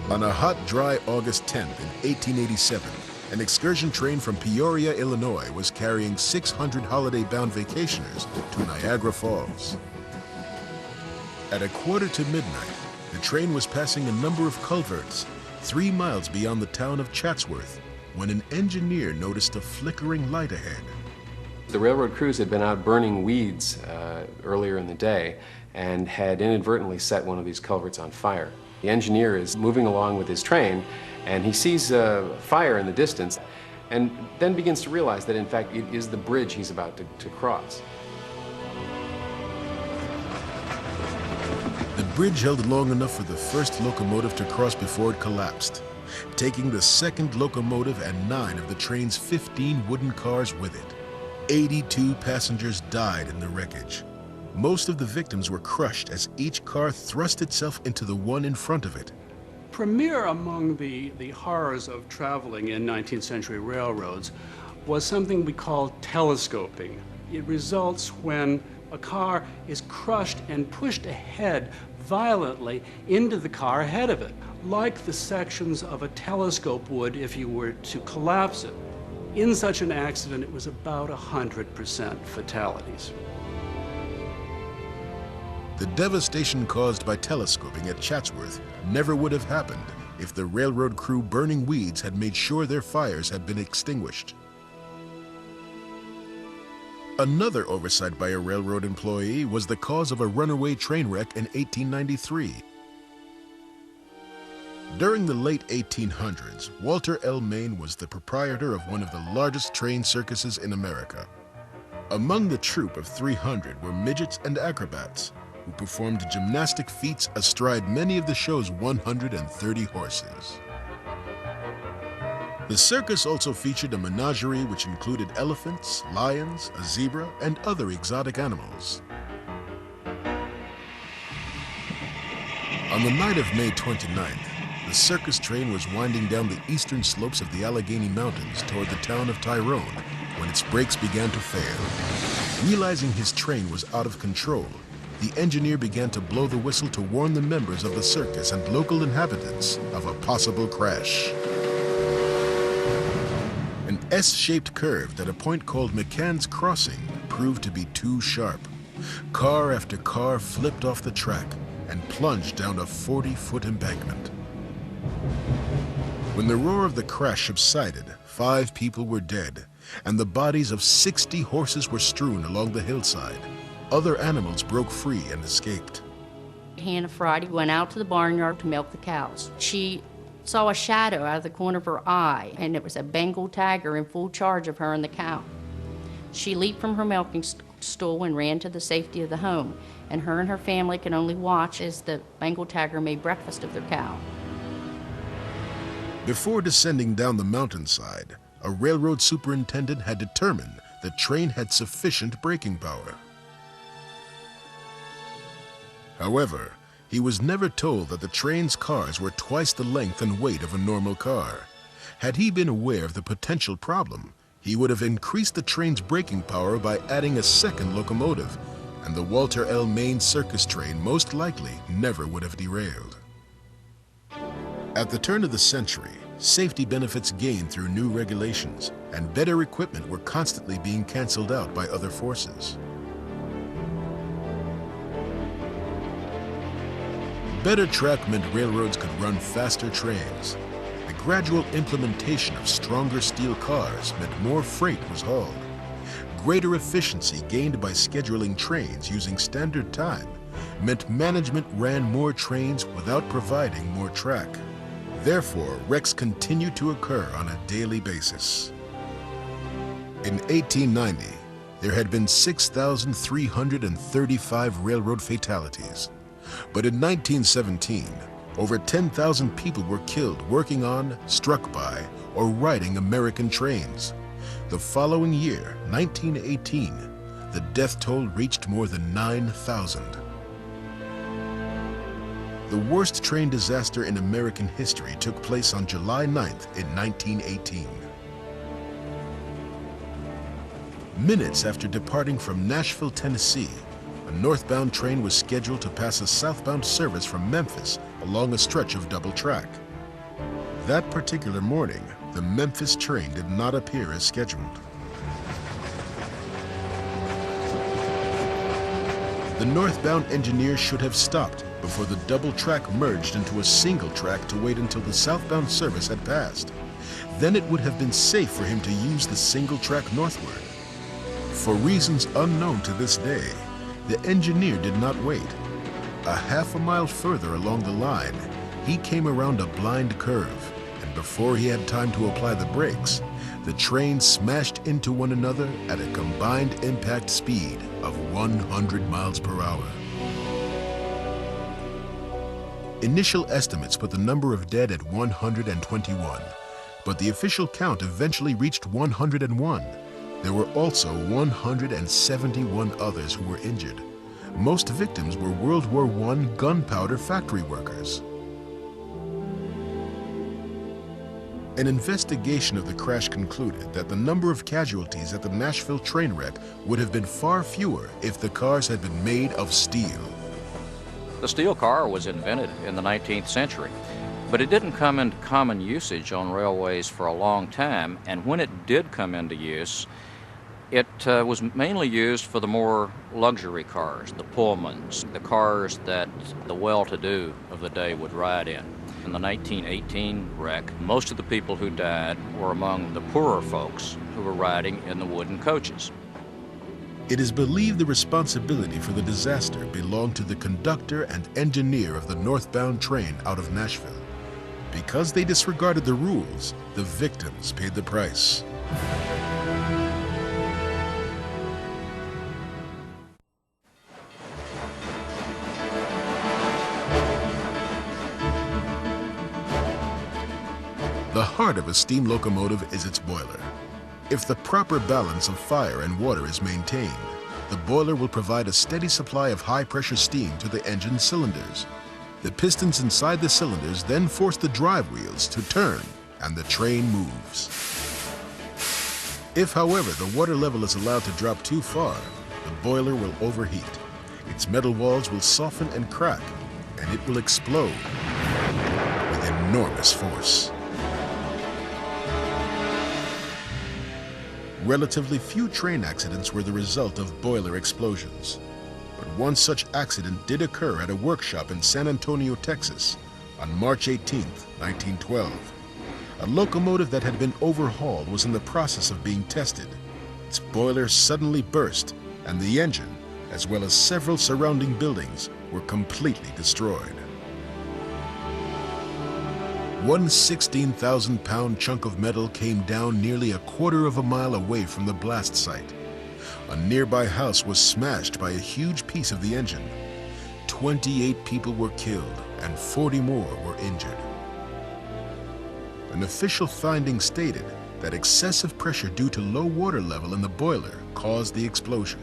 On a hot, dry August 10th in 1887, an excursion train from Peoria, Illinois was carrying 600 holiday-bound vacationers to Niagara Falls. At a quarter to midnight, the train was passing a number of culverts 3 miles beyond the town of Chatsworth when an engineer noticed a flickering light ahead. The railroad crews had been out burning weeds earlier in the day and had inadvertently set one of these culverts on fire. The engineer is moving along with his train and he sees a fire in the distance and then begins to realize that in fact it is the bridge he's about to cross. The bridge held long enough for the first locomotive to cross before it collapsed, taking the second locomotive and 9 of the train's 15 wooden cars with it. 82 passengers died in the wreckage. Most of the victims were crushed as each car thrust itself into the one in front of it. Premier among the horrors of traveling in 19th century railroads was something we call telescoping. It results when a car is crushed and pushed ahead violently into the car ahead of it, like the sections of a telescope would if you were to collapse it. In such an accident, it was about 100% fatalities. The devastation caused by telescoping at Chatsworth never would have happened if the railroad crew burning weeds had made sure their fires had been extinguished. Another oversight by a railroad employee was the cause of a runaway train wreck in 1893. During the late 1800s, Walter L. Main was the proprietor of one of the largest train circuses in America. Among the troupe of 300 were midgets and acrobats, who performed gymnastic feats astride many of the show's 130 horses. The circus also featured a menagerie which included elephants, lions, a zebra, and other exotic animals. On the night of May 29th, the circus train was winding down the eastern slopes of the Allegheny Mountains toward the town of Tyrone when its brakes began to fail. Realizing his train was out of control, the engineer began to blow the whistle to warn the members of the circus and local inhabitants of a possible crash. An S-shaped curve at a point called McCann's Crossing proved to be too sharp. Car after car flipped off the track and plunged down a 40-foot embankment. When the roar of the crash subsided, 5 people were dead, and the bodies of 60 horses were strewn along the hillside. Other animals broke free and escaped. Hannah Friday went out to the barnyard to milk the cows. She saw a shadow out of the corner of her eye, and it was a Bengal tiger in full charge of her and the cow. She leaped from her milking stool and ran to the safety of the home, and her family could only watch as the Bengal tiger made breakfast of their cow. Before descending down the mountainside, a railroad superintendent had determined the train had sufficient braking power. However, he was never told that the train's cars were twice the length and weight of a normal car. Had he been aware of the potential problem, he would have increased the train's braking power by adding a second locomotive, and the Walter L. Main circus train most likely never would have derailed. At the turn of the century, safety benefits gained through new regulations, and better equipment were constantly being canceled out by other forces. Better track meant railroads could run faster trains. The gradual implementation of stronger steel cars meant more freight was hauled. Greater efficiency gained by scheduling trains using standard time meant management ran more trains without providing more track. Therefore, wrecks continued to occur on a daily basis. In 1890, there had been 6,335 railroad fatalities. But in 1917, over 10,000 people were killed working on, struck by, or riding American trains. The following year, 1918, the death toll reached more than 9,000. The worst train disaster in American history took place on July 9th in 1918. Minutes after departing from Nashville, Tennessee, a northbound train was scheduled to pass a southbound service from Memphis along a stretch of double track. That particular morning, the Memphis train did not appear as scheduled. The northbound engineer should have stopped before the double track merged into a single track to wait until the southbound service had passed. Then it would have been safe for him to use the single track northward. For reasons unknown to this day, the engineer did not wait. A half a mile further along the line, he came around a blind curve, and before he had time to apply the brakes, the train smashed into one another at a combined impact speed of 100 miles per hour. Initial estimates put the number of dead at 121, but the official count eventually reached 101. There were also 171 others who were injured. Most victims were World War I gunpowder factory workers. An investigation of the crash concluded that the number of casualties at the Nashville train wreck would have been far fewer if the cars had been made of steel. The steel car was invented in the 19th century, but it didn't come into common usage on railways for a long time, and when it did come into use, it was mainly used for the more luxury cars, the Pullmans, the cars that the well-to-do of the day would ride in. In the 1918 wreck, most of the people who died were among the poorer folks who were riding in the wooden coaches. It is believed the responsibility for the disaster belonged to the conductor and engineer of the northbound train out of Nashville. Because they disregarded the rules, the victims paid the price. The heart of a steam locomotive is its boiler. If the proper balance of fire and water is maintained, the boiler will provide a steady supply of high-pressure steam to the engine cylinders. The pistons inside the cylinders then force the drive wheels to turn, and the train moves. If, however, the water level is allowed to drop too far, the boiler will overheat. Its metal walls will soften and crack, and it will explode with enormous force. Relatively few train accidents were the result of boiler explosions. But one such accident did occur at a workshop in San Antonio, Texas, on March 18, 1912. A locomotive that had been overhauled was in the process of being tested. Its boiler suddenly burst, and the engine, as well as several surrounding buildings, were completely destroyed. One 16,000-pound chunk of metal came down nearly a quarter of a mile away from the blast site. A nearby house was smashed by a huge piece of the engine. 28 people were killed and 40 more were injured. An official finding stated that excessive pressure due to low water level in the boiler caused the explosion.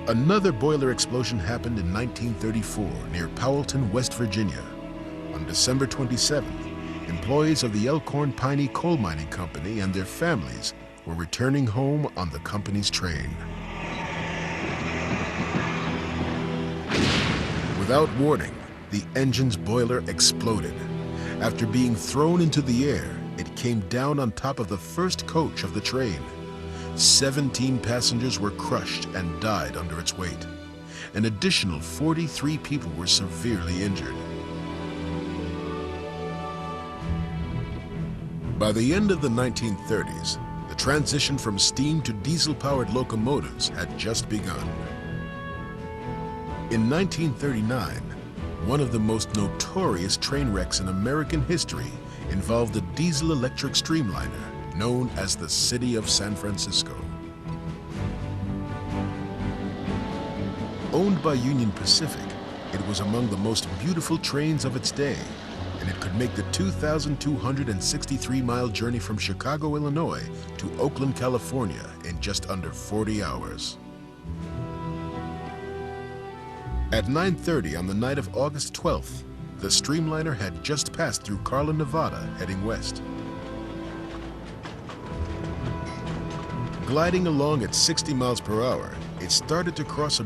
Another boiler explosion happened in 1934 near Powellton, West Virginia. On December 27th, employees of the Elkhorn Piney Coal Mining Company and their families were returning home on the company's train. Without warning, the engine's boiler exploded. After being thrown into the air, it came down on top of the first coach of the train. 17 passengers were crushed and died under its weight. An additional 43 people were severely injured. By the end of the 1930s, the transition from steam to diesel-powered locomotives had just begun. In 1939, one of the most notorious train wrecks in American history involved a diesel-electric streamliner known as the City of San Francisco. Owned by Union Pacific, it was among the most beautiful trains of its day, and it could make the 2,263-mile journey from Chicago, Illinois to Oakland, California in just under 40 hours. At 9:30 on the night of August 12th, the streamliner had just passed through Carlin, Nevada, heading west. Gliding along at 60 miles per hour, it started to cross a